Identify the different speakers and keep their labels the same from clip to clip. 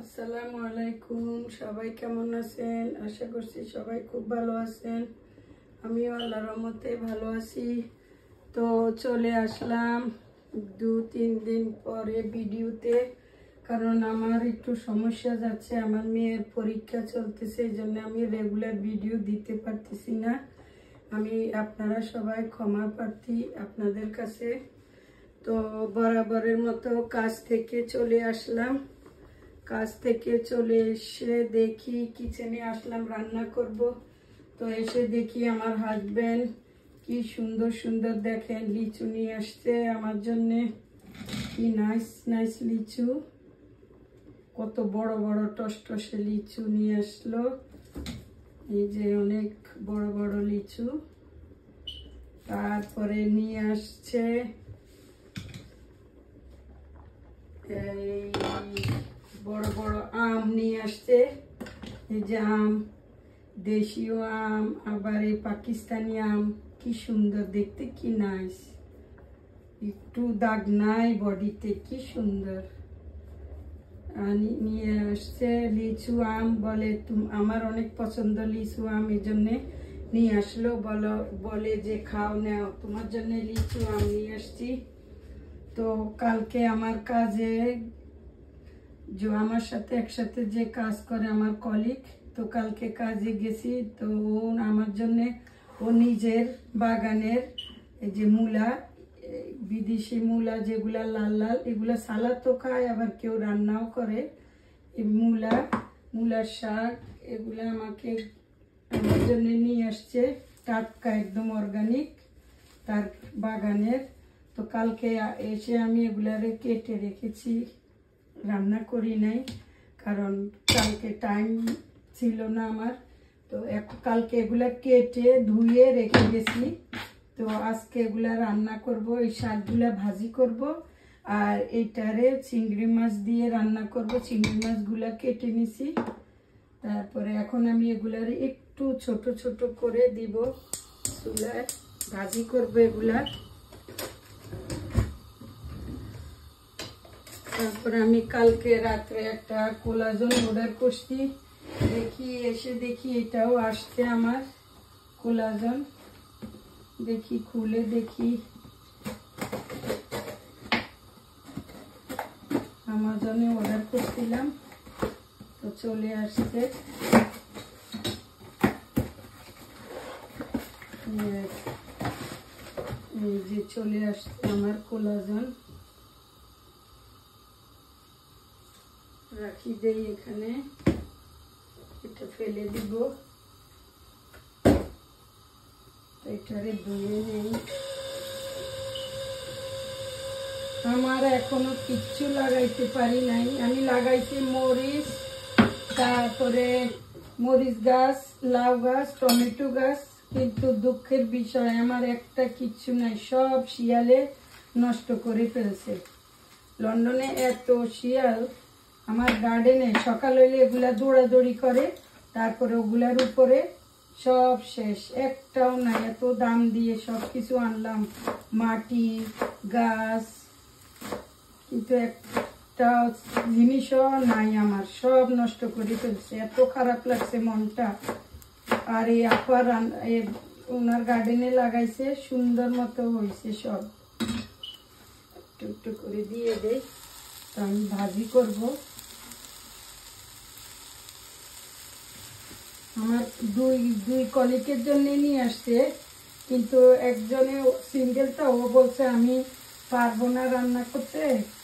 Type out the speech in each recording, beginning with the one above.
Speaker 1: আসসালামু আলাইকুম। সবাই কেমন আছেন? আশা করছি সবাই খুব ভালো আছেন। আমিও আল্লাহর রহমতে ভালো আছি। তো চলে আসলাম 2-3 দিন পরে ভিডিওতে, কারণ আমার একটু সমস্যা যাচ্ছে। আমার মেয়ের পরীক্ষা চলতেছে, এই জন্য আমি রেগুলার ভিডিও দিতে পারতেছি না। আমি আপনারা সবাই ক্ষমা প্রার্থী আপনাদের কাছে। তো বরাবরের মতো কাজ থেকে চলে আসলাম। কাজ থেকে চলে এসে দেখি কিচেনে আসলাম, রান্না করব। তো এসে দেখি আমার হাজবেন্ড কি সুন্দর সুন্দর দেখেন লিচু নিয়ে আসছে আমার জন্য। কি নাইস নাইস লিচু, কত বড় বড় টসটসে লিচু নিয়ে আসলো। এই যে অনেক বড় বড় লিচু। তারপরে নিয়ে আসছে এই বড় বড় আম নিয়ে আসছে। এই যে আম, দেশীয় আম, আবার এই পাকিস্তানি আম, কি সুন্দর দেখতে, কি নাইস, একটু দাগ নাই বডিতে, কি সুন্দর। নিয়ে আসছে লিচু আম, বলে আমার অনেক পছন্দ লিচু আম, এই জন্যে নিয়ে আসলো। বলে যে খাও নাও, তোমার জন্য লিচু আম নিয়ে আসছি। তো কালকে আমার কাজে আমার সাথে একসাথে যে কাজ করে আমার কলিগ, তো কালকে কাজে গেছি। তো ও আমার জন্যে ও নিজের বাগানের এই যে মূলা, বিদেশি মূলা যেগুলা লাল লাল, এগুলা সালাদও খায়, আবার কেউ রান্নাও করে। এই মূলার শাক, এগুলা আমাকে আমার জন্য নিয়ে আসছে, টাটকা একদম অর্গানিক তার বাগানের। তো কালকে এসে আমি এগুলারে কেটে রেখেছি, রান্না করি নাই, কারণ কালকে টাইম ছিল না আমার। তো কালকে এগুলা কেটে ধুয়ে রেখে গেছি। তো আজকে এগুলা রান্না করব, এই শাকগুলা ভাজি করব, আর এইটারে চিংড়ি মাছ দিয়ে রান্না করব। চিংড়ি মাছগুলা কেটে নিছি। তারপরে এখন আমি এগুলারে একটু ছোট ছোট করে দিব, চুলায় ভাজি করব এগুলা। তারপরে আমি কালকে রাত্রে একটা কোলাজন অর্ডার করছি, দেখি এটাও আসছে আমার কোলাজন। দেখি খুলে দেখি, আমাজনে অর্ডার করছিলাম, তো চলে আসছে। এই যে চলে আসছে আমার কোলাজন। রাখি দেই এখানে, এটা ফেলে দিব, এটারে ধুয়ে নেই। আমার এখনো কিচ্ছু লাগাইতে পারি নাই। আমি লাগাইছি মরিচ, তারপরে মরিচ গাছ, লাউ গাছ, টমেটো গাছ, কিন্তু দুঃখের বিষয় আমার একটা কিচ্ছু নাই, সব শিয়ালে নষ্ট করে ফেলছে। লন্ডনে এত শিয়াল, আমার গার্ডেনে সকাল হইলে এগুলা দৌড়াদৌড়ি করে, তারপরে ওগুলার উপরে সব শেষ, একটাও নাই। এত দাম দিয়ে সব কিছু আনলাম, মাটি, গাছ, কিন্তু একটা জিনিসও নাই আমার, সব নষ্ট করে ফেলছে। এত খারাপ লাগছে মনটা। আর এই আপার ওনার গার্ডেনে লাগাইছে, সুন্দর মতো হয়েছে সব। একটু একটু করে দিয়ে দেই, তো আমি ভাজি করব। আমার দুই কলিগের জন্য নিয়ে আসছে, কিন্তু একজনে সিঙ্গেলটা, ও বলছে আমি পারবো না রান্না করতে,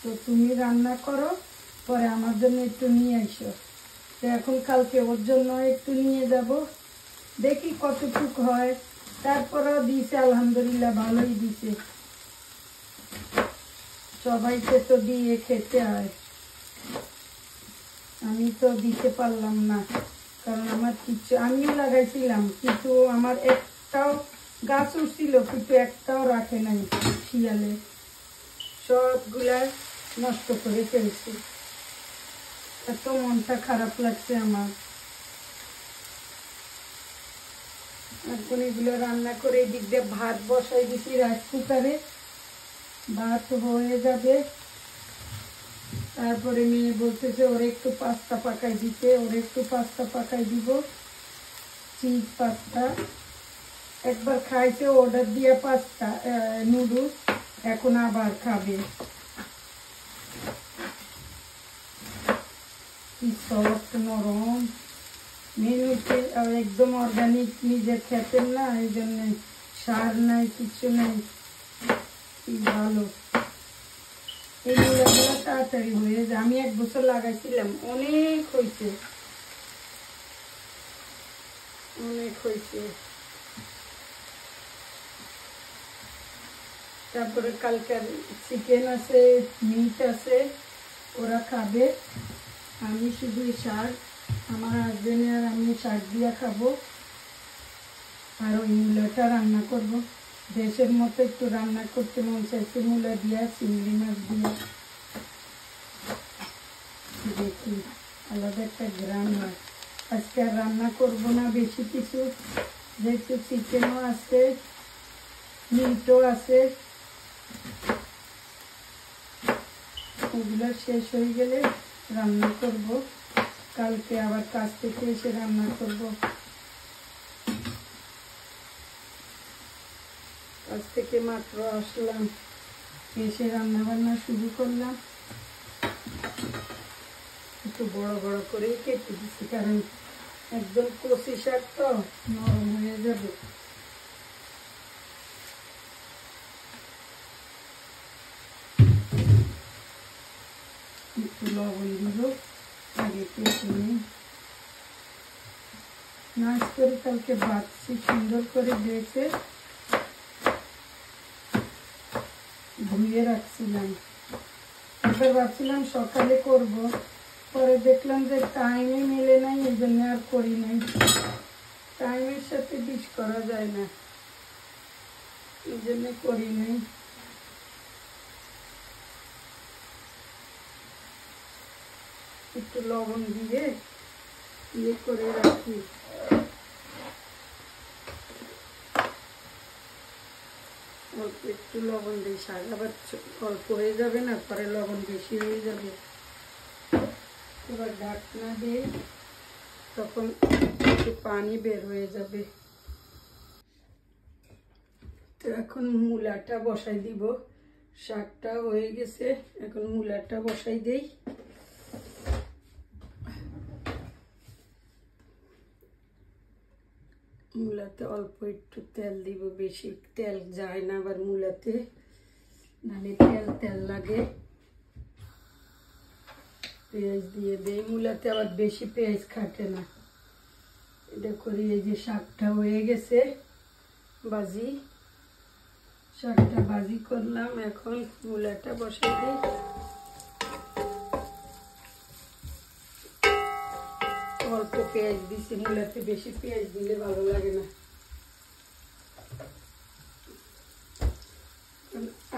Speaker 1: তো তুমি রান্না করো, পরে আমার জন্য একটু নিয়ে আসো। তো এখন কালকে ওর জন্য একটু নিয়ে যাব, দেখি কতটুকু হয়। তারপরেও দিয়েছে, আলহামদুলিল্লাহ ভালোই দিছে। সবাইকে তো দিয়ে খেতে হয়, আমি তো দিতে পারলাম না, কারণ আমার কিছু, আমিও লাগাইছিলাম কিন্তু আমার একটাও গাছ উঠছিল, কিন্তু একটাও রাখে নাই শিয়ালে, সবগুলা নষ্ট করে ফেলছে। এত মনটা খারাপ লাগছে আমার। এখন এগুলো রান্না করে এদিক দিয়ে ভাত বসাই দিচ্ছি রাইস কুকারে, ভাত হয়ে যাবে। তারপরে মেয়ে বলতেছে ওর একটু পাস্তা পাকাই দিতে, ওর একটু পাস্তা পাকাই দিব, চিজ পাস্তা। একবার খাইতে অর্ডার দিয়ে পাস্তা নুডলস, এখন আবার খাবে। কি সফট নরম, মেনুতে একদম অর্গানিক, নিজের খেতেন না, এই জন্য সার নাই, কিছু নাই, কি ভালো। এই মূলাগুলো তাড়াতাড়ি হয়ে যায়, আমি 1 বছর লাগাইছিলাম, অনেক হয়েছে, অনেক হয়েছে। তারপরে কালকের চিকেন আছে, মিট আছে, ওরা খাবে। আমি শুধু শাক, আমার হাজবেন্ড আর আমি শাক দিয়ে খাবো। আর ওই মূলাটা রান্না করব, দেশের মতো একটু রান্না করতে মন চাইছে, মূলা দিয়া চিংড়ি মাছ দিয়ে। দেখি আলাদা একটা গ্রাম হয়। আজকে আর রান্না করব না বেশি কিছু, যেহেতু চিকেনও আছে, মিটও আছে। ওগুলো শেষ হয়ে গেলে রান্না করব, কালকে আবার কাজ থেকে এসে রান্না করব। কাজ থেকে মাত্র আসলাম, এসে রান্না বান্না শুরু করলাম। একটু বড় বড় করেই কেটে দিচ্ছি, কারণ একদম কচি শাক তো নরম হয়ে যাবে। একটু লবণ দিব, আগে কেটে নিই। নাচ করে কালকে বাচ্চি সুন্দর করে বেছে ধুয়ে রাখছিলাম। একবার ভাবছিলাম সকালে করব, পরে দেখলাম যে টাইমে মেলে নাই, এই জন্য আর করি নাই। টাইমের সাথে ডিশ করা যায় না, এই জন্য করি নাই। একটু লবণ দিয়ে ইয়ে করে রাখি। অল্প একটু লবণ দিই, শাক আবার অল্প হয়ে যাবে না, পরে লবণ বেশি হয়ে যাবে। এবার ঢাকনা দিয়ে তখন একটু পানি বের হয়ে যাবে। তো এখন মূলাটা বসাই দিব, শাকটা হয়ে গেছে, এখন মূলাটা বসাই দেই। মূলাতে অল্প একটু তেল দিব, বেশি তেল যায় না আবার মূলাতে, নাহলে তেল তেল লাগে। পেঁয়াজ দিয়ে দেই, মূলাতে আবার বেশি পেঁয়াজ খাটে না। এটা করি। এই যে শাকটা হয়ে গেছে ভাজি, শাকটা ভাজি করলাম, এখন মূলাটা বসাই দিই। অল্প পেঁয়াজ দিছি, মূলাতে বেশি পেঁয়াজ দিলে ভালো লাগে না।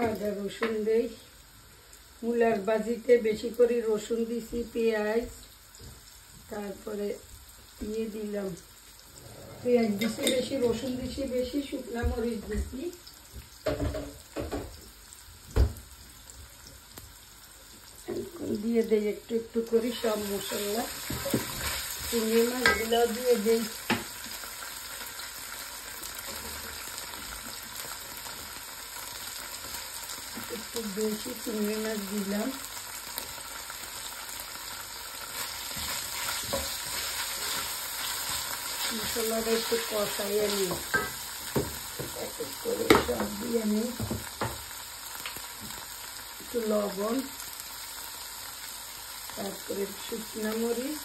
Speaker 1: আদা রসুন দেই, মূলার ভাজিতে বেশি করে রসুন দিছি, পেঁয়াজ, তারপরে দিয়ে দিলাম, পেঁয়াজ দিছি বেশি, রসুন দিছি বেশি, শুকনা মরিচ দিছি। দিয়ে দেই একটু একটু করে সব মশলা, চিংড়ি মাছগুলো দিয়ে দেই। একটু বেশি চিংড়ি মাছ দিলাম। মশলাটা একটু কষাইয়ে নিই, এক এক করে সব দিয়ে নিই। একটু লবণ, তারপরে শুকনা মরিচ,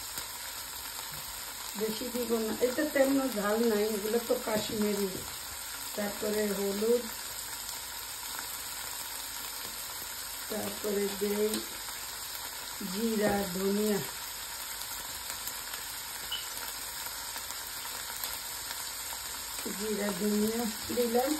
Speaker 1: বেশি দিব না, এটা তেমন ঝাল নাই, এগুলো তো কাশ্মীরি। তারপরে হলুদ, তারপরে দেই জিরা, ধনিয়া, জিরা ধনিয়া দিলাম।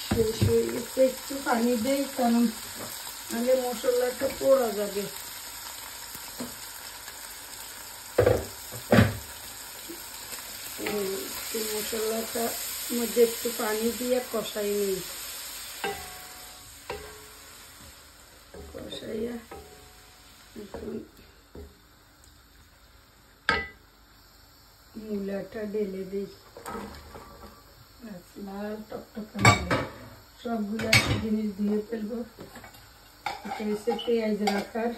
Speaker 1: শেষ হয়ে গেছে, একটু পানি দেই, কারণ নাহলে মশলাটা পোড়া যাবে। মশলাটা মধ্যে একটু পানি দিয়ে কষাই নিই। কষাইয়া এখন মূলাটা ঢেলে দিই। লাল টকটকা মূলা, সবগুলো জিনিস দিয়ে ফেলবো। এটা হচ্ছে পেঁয়াজ রাখার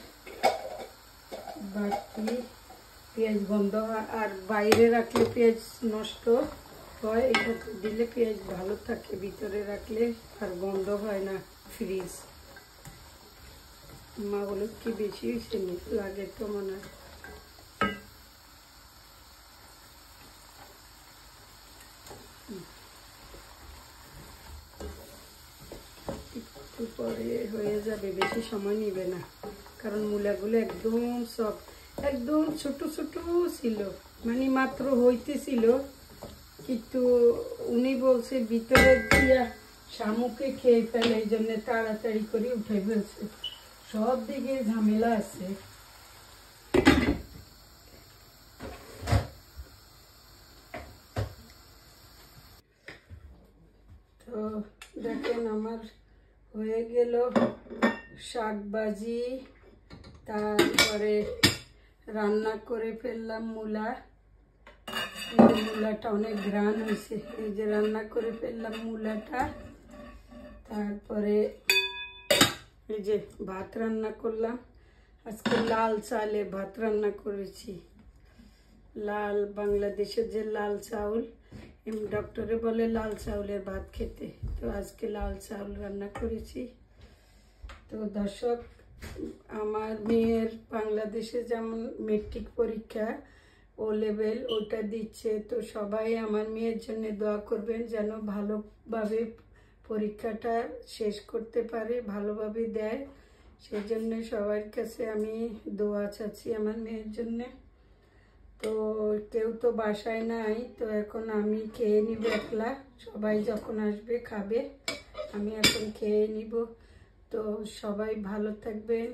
Speaker 1: বাটি, পেঁয়াজ গন্ধ আর বাইরে রাখলে পেঁয়াজ নষ্ট হয়, এটা দিলে পেঁয়াজ ভালো থাকে, ভিতরে রাখলে আর গন্ধ হয় না। ফ্রিজ মা বলে কি বেশি হয়েছে লাগে তো মনে হয়। একটু পরে হয়ে যাবে, বেশি সময় নিবে না, কারণ মূলাগুলো একদম সব একদম ছোট ছোট ছিল, মানে মাত্র হইতেছিল, কিন্তু উনি বলছে ভিতরে দিয়া শামুকে খেয়ে ফেলে, এই জন্য তাড়াতাড়ি করে উঠে ফেলছে। সব দিকে ঝামেলা আছে। তো দেখেন আমার হয়ে গেল শাক ভাজি, তারপরে রান্না করে ফেললাম মূলা। মূলাটা অনেক ঘ্রাণ হয়েছে, এই যে রান্না করে ফেললাম মূলাটা। তারপরে এই যে ভাত রান্না করলাম, আজকে লাল চালে ভাত রান্না করেছি। লাল বাংলাদেশের যে লাল চাউল, ডক্টরে বলে লাল চাউলের ভাত খেতে, তো আজকে লাল চাউল রান্না করেছি। তো দর্শক, আমার মেয়ের বাংলাদেশে যেমন মেট্রিক পরীক্ষা ও লেভেল ওটা দিচ্ছে, তো সবাই আমার মেয়ের জন্য দোয়া করবেন যেন ভালোভাবে পরীক্ষাটা শেষ করতে পারে, ভালোভাবে দেয়। সেই জন্য সবার কাছে আমি দোয়া চাচ্ছি আমার মেয়ের জন্যে। তো কেউ তো বাসায় নাই, তো এখন আমি খেয়ে নিব একলা, সবাই যখন আসবে খাবে, আমি এখন খেয়ে নিব। তো সবাই ভালো থাকবেন,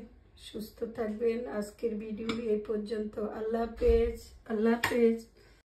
Speaker 1: সুস্থ থাকবেন। আজকের ভিডিও এই পর্যন্ত। আল্লাহ হাফেজ, আল্লাহ হাফেজ।